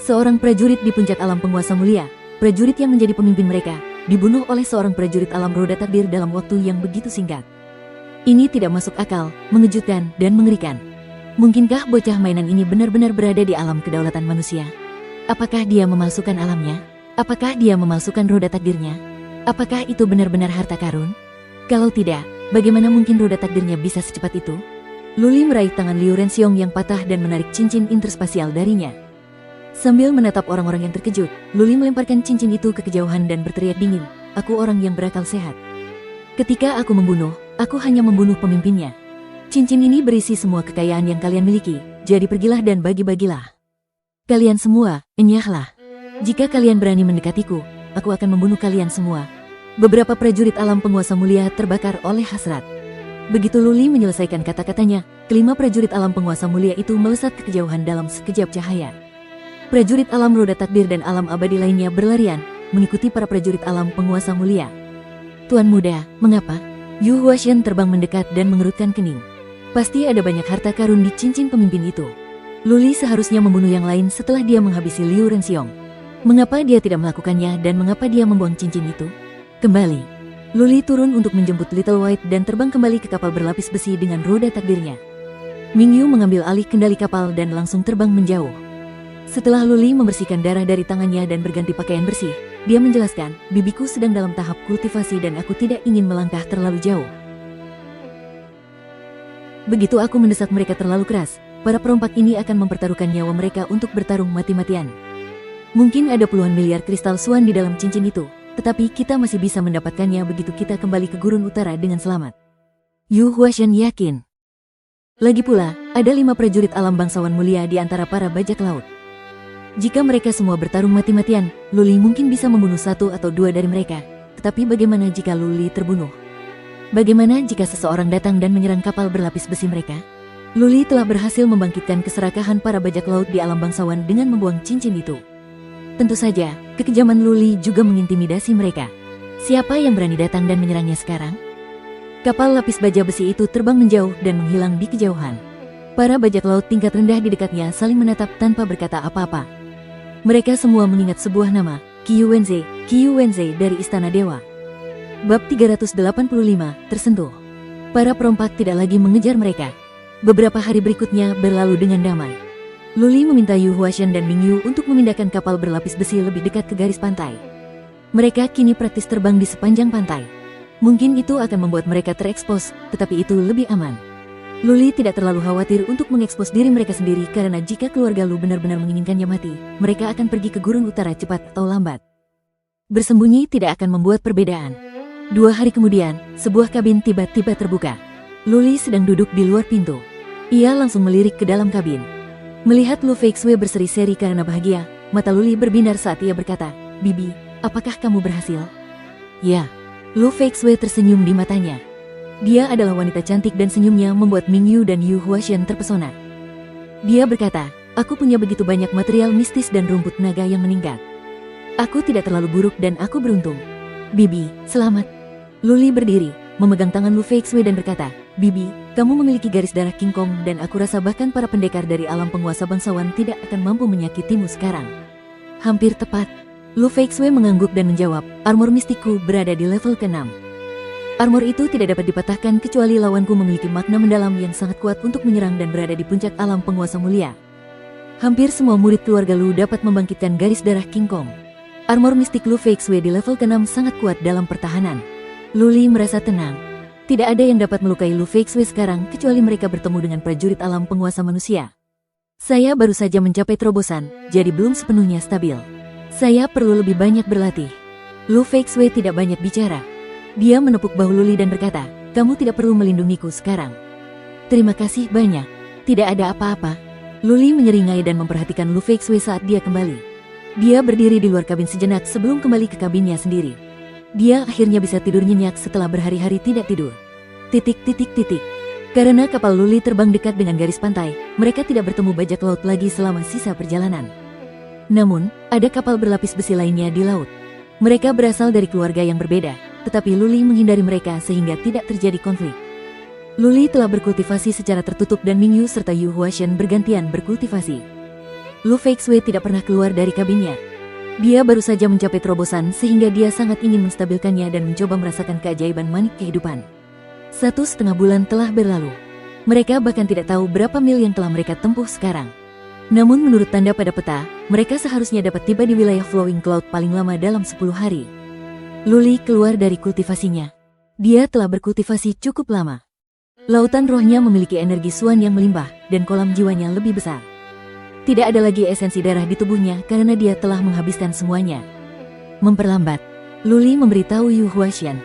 Seorang prajurit di puncak alam penguasa mulia, prajurit yang menjadi pemimpin mereka, dibunuh oleh seorang prajurit alam roda takdir dalam waktu yang begitu singkat. Ini tidak masuk akal, mengejutkan, dan mengerikan. Mungkinkah bocah mainan ini benar-benar berada di alam kedaulatan manusia? Apakah dia memalsukan alamnya? Apakah dia memalsukan roda takdirnya? Apakah itu benar-benar harta karun? Kalau tidak, bagaimana mungkin roda takdirnya bisa secepat itu? Luli meraih tangan Liu Renxiong yang patah dan menarik cincin interspasial darinya. Sambil menatap orang-orang yang terkejut, Luli melemparkan cincin itu ke kejauhan dan berteriak dingin, "Aku orang yang berakal sehat. Ketika aku membunuh, aku hanya membunuh pemimpinnya. Cincin ini berisi semua kekayaan yang kalian miliki, jadi pergilah dan bagi-bagilah. Kalian semua, enyahlah. Jika kalian berani mendekatiku, aku akan membunuh kalian semua." Beberapa prajurit alam penguasa mulia terbakar oleh hasrat. Begitu Luli menyelesaikan kata-katanya, kelima prajurit alam penguasa mulia itu melesat ke kejauhan dalam sekejap cahaya. Prajurit alam roda takdir dan alam abadi lainnya berlarian, mengikuti para prajurit alam penguasa mulia. "Tuan muda, mengapa?" Yu Huashan terbang mendekat dan mengerutkan kening. Pasti ada banyak harta karun di cincin pemimpin itu. Luli seharusnya membunuh yang lain setelah dia menghabisi Liu Renxiong. Mengapa dia tidak melakukannya dan mengapa dia membuang cincin itu? Kembali. Luli turun untuk menjemput Little White dan terbang kembali ke kapal berlapis besi dengan roda takdirnya. Mingyu mengambil alih kendali kapal dan langsung terbang menjauh. Setelah Luli membersihkan darah dari tangannya dan berganti pakaian bersih, dia menjelaskan, "Bibiku sedang dalam tahap kultivasi dan aku tidak ingin melangkah terlalu jauh. Begitu aku mendesak mereka terlalu keras, para perompak ini akan mempertaruhkan nyawa mereka untuk bertarung mati-matian. Mungkin ada puluhan miliar kristal Suan di dalam cincin itu, tetapi kita masih bisa mendapatkannya begitu kita kembali ke Gurun Utara dengan selamat." Yu Huashan yakin. Lagi pula, ada 5 prajurit alam bangsawan mulia di antara para bajak laut. Jika mereka semua bertarung mati-matian, Luli mungkin bisa membunuh 1 atau 2 dari mereka. Tetapi bagaimana jika Luli terbunuh? Bagaimana jika seseorang datang dan menyerang kapal berlapis besi mereka? Luli telah berhasil membangkitkan keserakahan para bajak laut di alam bangsawan dengan membuang cincin itu. Tentu saja, kekejaman Luli juga mengintimidasi mereka. Siapa yang berani datang dan menyerangnya sekarang? Kapal lapis baja besi itu terbang menjauh dan menghilang di kejauhan. Para bajak laut tingkat rendah di dekatnya saling menatap tanpa berkata apa-apa. Mereka semua mengingat sebuah nama, Qiyu Wenze dari Istana Dewa. Bab 385, tersentuh. Para perompak tidak lagi mengejar mereka. Beberapa hari berikutnya berlalu dengan damai. Luli meminta Yu Huashan dan Ming Yu untuk memindahkan kapal berlapis besi lebih dekat ke garis pantai. Mereka kini praktis terbang di sepanjang pantai. Mungkin itu akan membuat mereka terekspos, tetapi itu lebih aman. Luli tidak terlalu khawatir untuk mengekspos diri mereka sendiri karena jika keluarga Lu benar-benar menginginkannya mati, mereka akan pergi ke gurun utara cepat atau lambat. Bersembunyi tidak akan membuat perbedaan. 2 hari kemudian, sebuah kabin tiba-tiba terbuka. Luli sedang duduk di luar pintu. Ia langsung melirik ke dalam kabin. Melihat Lu Feixue berseri-seri karena bahagia, mata Luli berbinar saat ia berkata, "Bibi, apakah kamu berhasil?" "Ya." Lu Feixue tersenyum di matanya. Dia adalah wanita cantik dan senyumnya membuat Ming Yu dan Yu Huashan terpesona. Dia berkata, "Aku punya begitu banyak material mistis dan rumput naga yang meningkat. Aku tidak terlalu buruk dan aku beruntung. Bibi, selamat." Luli berdiri, memegang tangan Lu Feixue dan berkata, "Bibi, kamu memiliki garis darah King Kong dan aku rasa bahkan para pendekar dari alam penguasa bangsawan tidak akan mampu menyakitimu sekarang." "Hampir tepat." Lu Feixue mengangguk dan menjawab, "Armor mistikku berada di level ke-6. Armor itu tidak dapat dipatahkan kecuali lawanku memiliki makna mendalam yang sangat kuat untuk menyerang dan berada di puncak alam penguasa mulia. Hampir semua murid keluarga Lu dapat membangkitkan garis darah King Kong. Armor mistik Lu Feixue di level ke-6 sangat kuat dalam pertahanan." Luli merasa tenang. Tidak ada yang dapat melukai Lu Feixue sekarang kecuali mereka bertemu dengan prajurit alam penguasa manusia. "Saya baru saja mencapai terobosan, jadi belum sepenuhnya stabil. Saya perlu lebih banyak berlatih." Lu Feixue tidak banyak bicara. Dia menepuk bahu Luli dan berkata, "Kamu tidak perlu melindungiku sekarang." "Terima kasih banyak." "Tidak ada apa-apa." Luli menyeringai dan memperhatikan Lu Feixue saat dia kembali. Dia berdiri di luar kabin sejenak sebelum kembali ke kabinnya sendiri. Dia akhirnya bisa tidur nyenyak setelah berhari-hari tidak tidur. Karena kapal Luli terbang dekat dengan garis pantai, mereka tidak bertemu bajak laut lagi selama sisa perjalanan. Namun, ada kapal berlapis besi lainnya di laut. Mereka berasal dari keluarga yang berbeda, tetapi Luli menghindari mereka sehingga tidak terjadi konflik. Luli telah berkultivasi secara tertutup dan Ming Yu serta Yu Huashan bergantian berkultivasi. Lu Feixue tidak pernah keluar dari kabinnya. Dia baru saja mencapai terobosan sehingga dia sangat ingin menstabilkannya dan mencoba merasakan keajaiban manik kehidupan. 1,5 bulan telah berlalu. Mereka bahkan tidak tahu berapa mil yang telah mereka tempuh sekarang. Namun menurut tanda pada peta, mereka seharusnya dapat tiba di wilayah Flowing Cloud paling lama dalam 10 hari. Luli keluar dari kultivasinya. Dia telah berkultivasi cukup lama. Lautan rohnya memiliki energi suan yang melimpah dan kolam jiwanya lebih besar. Tidak ada lagi esensi darah di tubuhnya karena dia telah menghabiskan semuanya. Memperlambat, Luli memberitahu Yu Huashan.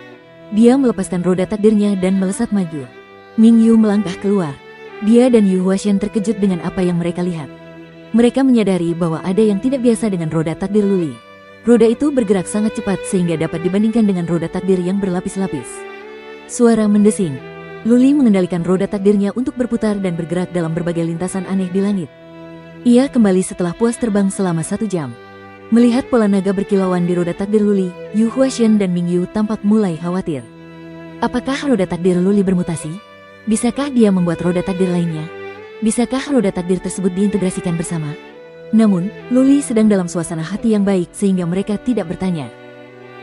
Dia melepaskan roda takdirnya dan melesat maju. Ming Yu melangkah keluar. Dia dan Yu Huashan terkejut dengan apa yang mereka lihat. Mereka menyadari bahwa ada yang tidak biasa dengan roda takdir Luli. Roda itu bergerak sangat cepat sehingga dapat dibandingkan dengan roda takdir yang berlapis-lapis. Suara mendesing. Luli mengendalikan roda takdirnya untuk berputar dan bergerak dalam berbagai lintasan aneh di langit. Ia kembali setelah puas terbang selama 1 jam. Melihat pola naga berkilauan di roda takdir Luli, Yu Huashan dan Ming Yu tampak mulai khawatir. Apakah roda takdir Luli bermutasi? Bisakah dia membuat roda takdir lainnya? Bisakah roda takdir tersebut diintegrasikan bersama? Namun, Luli sedang dalam suasana hati yang baik sehingga mereka tidak bertanya.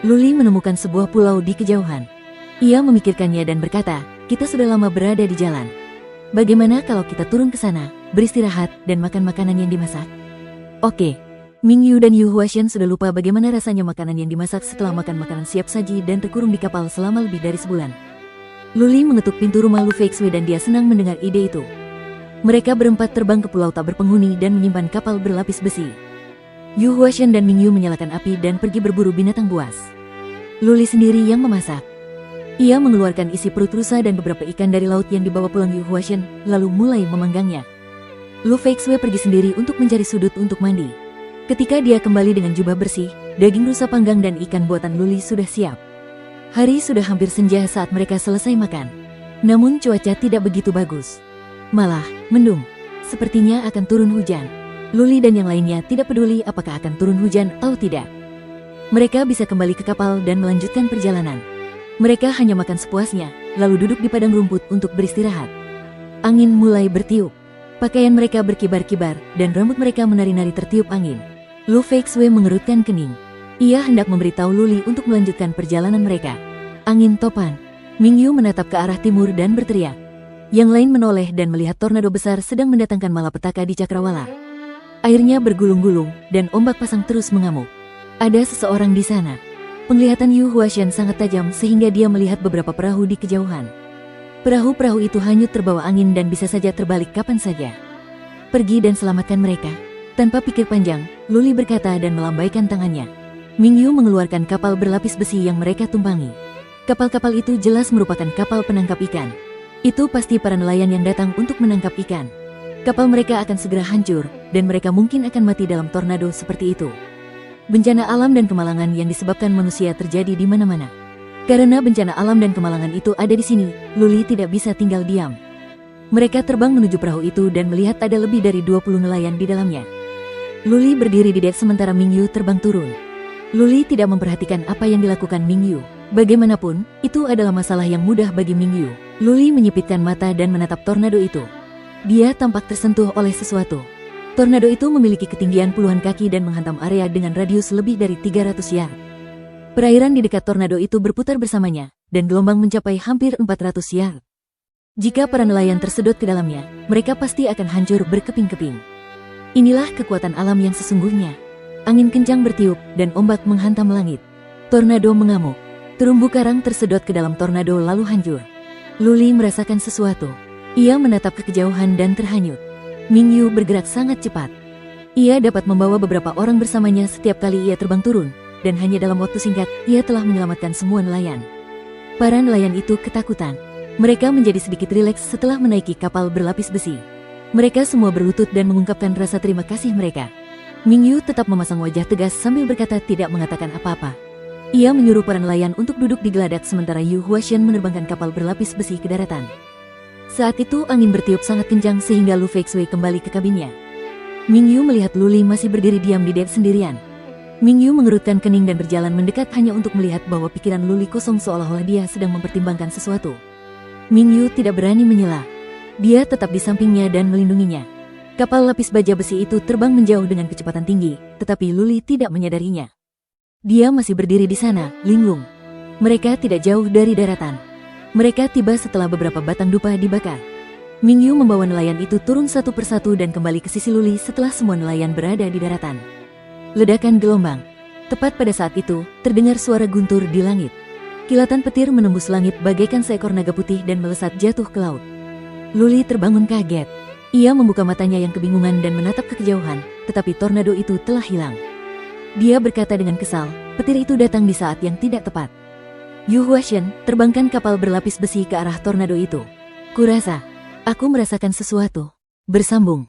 Luli menemukan sebuah pulau di kejauhan. Ia memikirkannya dan berkata, "Kita sudah lama berada di jalan. Bagaimana kalau kita turun ke sana, beristirahat, dan makan makanan yang dimasak?" "Oke." Ming Yu dan Yu Huashan sudah lupa bagaimana rasanya makanan yang dimasak setelah makan makanan siap saji dan terkurung di kapal selama lebih dari sebulan. Luli mengetuk pintu rumah Lu Feixue dan dia senang mendengar ide itu. Mereka berempat terbang ke pulau tak berpenghuni dan menyimpan kapal berlapis besi. Yu Huashan dan Ming Yu menyalakan api dan pergi berburu binatang buas. Luli sendiri yang memasak. Ia mengeluarkan isi perut rusa dan beberapa ikan dari laut yang dibawa pulang Yu Huashan, lalu mulai memanggangnya. Lu Feixue pergi sendiri untuk mencari sudut untuk mandi. Ketika dia kembali dengan jubah bersih, daging rusa panggang dan ikan buatan Luli sudah siap. Hari sudah hampir senja saat mereka selesai makan. Namun cuaca tidak begitu bagus. Malah, mendung. Sepertinya akan turun hujan. Luli dan yang lainnya tidak peduli apakah akan turun hujan atau tidak. Mereka bisa kembali ke kapal dan melanjutkan perjalanan. Mereka hanya makan sepuasnya, lalu duduk di padang rumput untuk beristirahat. Angin mulai bertiup. Pakaian mereka berkibar-kibar, dan rambut mereka menari-nari tertiup angin. Lu Feixue mengerutkan kening. Ia hendak memberitahu Luli untuk melanjutkan perjalanan mereka. Angin topan. Mingyu menatap ke arah timur dan berteriak. Yang lain menoleh dan melihat tornado besar sedang mendatangkan malapetaka di cakrawala. Airnya bergulung-gulung dan ombak pasang terus mengamuk. Ada seseorang di sana. Penglihatan Yu Huaxian sangat tajam sehingga dia melihat beberapa perahu di kejauhan. Perahu-perahu itu hanyut terbawa angin dan bisa saja terbalik kapan saja. Pergi dan selamatkan mereka. Tanpa pikir panjang, Luli berkata dan melambaikan tangannya. Mingyu mengeluarkan kapal berlapis besi yang mereka tumpangi. Kapal-kapal itu jelas merupakan kapal penangkap ikan. Itu pasti para nelayan yang datang untuk menangkap ikan. Kapal mereka akan segera hancur, dan mereka mungkin akan mati dalam tornado seperti itu. Bencana alam dan kemalangan yang disebabkan manusia terjadi di mana-mana. Karena bencana alam dan kemalangan itu ada di sini, Luli tidak bisa tinggal diam. Mereka terbang menuju perahu itu dan melihat ada lebih dari 20 nelayan di dalamnya. Luli berdiri di dek sementara Mingyu terbang turun. Luli tidak memperhatikan apa yang dilakukan Mingyu. Bagaimanapun, itu adalah masalah yang mudah bagi Mingyu. Luli menyipitkan mata dan menatap tornado itu. Dia tampak tersentuh oleh sesuatu. Tornado itu memiliki ketinggian puluhan kaki dan menghantam area dengan radius lebih dari 300 yard. Perairan di dekat tornado itu berputar bersamanya, dan gelombang mencapai hampir 400 yard. Jika para nelayan tersedot ke dalamnya, mereka pasti akan hancur berkeping-keping. Inilah kekuatan alam yang sesungguhnya. Angin kencang bertiup, dan ombak menghantam langit. Tornado mengamuk. Terumbu karang tersedot ke dalam tornado lalu hancur. Luli merasakan sesuatu. Ia menatap ke kejauhan dan terhanyut. Mingyu bergerak sangat cepat. Ia dapat membawa beberapa orang bersamanya setiap kali ia terbang turun, dan hanya dalam waktu singkat, ia telah menyelamatkan semua nelayan. Para nelayan itu ketakutan. Mereka menjadi sedikit rileks setelah menaiki kapal berlapis besi. Mereka semua berlutut dan mengungkapkan rasa terima kasih mereka. Mingyu tetap memasang wajah tegas sambil berkata tidak mengatakan apa-apa. Ia menyuruh para nelayan untuk duduk di geladak sementara Yu Huaxian menerbangkan kapal berlapis besi ke daratan. Saat itu angin bertiup sangat kencang sehingga Lu Feixui kembali ke kabinnya. Mingyu melihat Luli masih berdiri diam di dek sendirian. Mingyu mengerutkan kening dan berjalan mendekat hanya untuk melihat bahwa pikiran Luli kosong seolah-olah dia sedang mempertimbangkan sesuatu. Mingyu tidak berani menyela. Dia tetap di sampingnya dan melindunginya. Kapal lapis baja besi itu terbang menjauh dengan kecepatan tinggi, tetapi Luli tidak menyadarinya. Dia masih berdiri di sana, linglung. Mereka tidak jauh dari daratan. Mereka tiba setelah beberapa batang dupa dibakar. Mingyu membawa nelayan itu turun satu persatu dan kembali ke sisi Luli setelah semua nelayan berada di daratan. Ledakan gelombang. Tepat pada saat itu, terdengar suara guntur di langit. Kilatan petir menembus langit bagaikan seekor naga putih dan melesat jatuh ke laut. Luli terbangun kaget. Ia membuka matanya yang kebingungan dan menatap ke kejauhan, tetapi tornado itu telah hilang. Dia berkata dengan kesal, petir itu datang di saat yang tidak tepat. Yu Huaxian, terbangkan kapal berlapis besi ke arah tornado itu. Kurasa, aku merasakan sesuatu. Bersambung.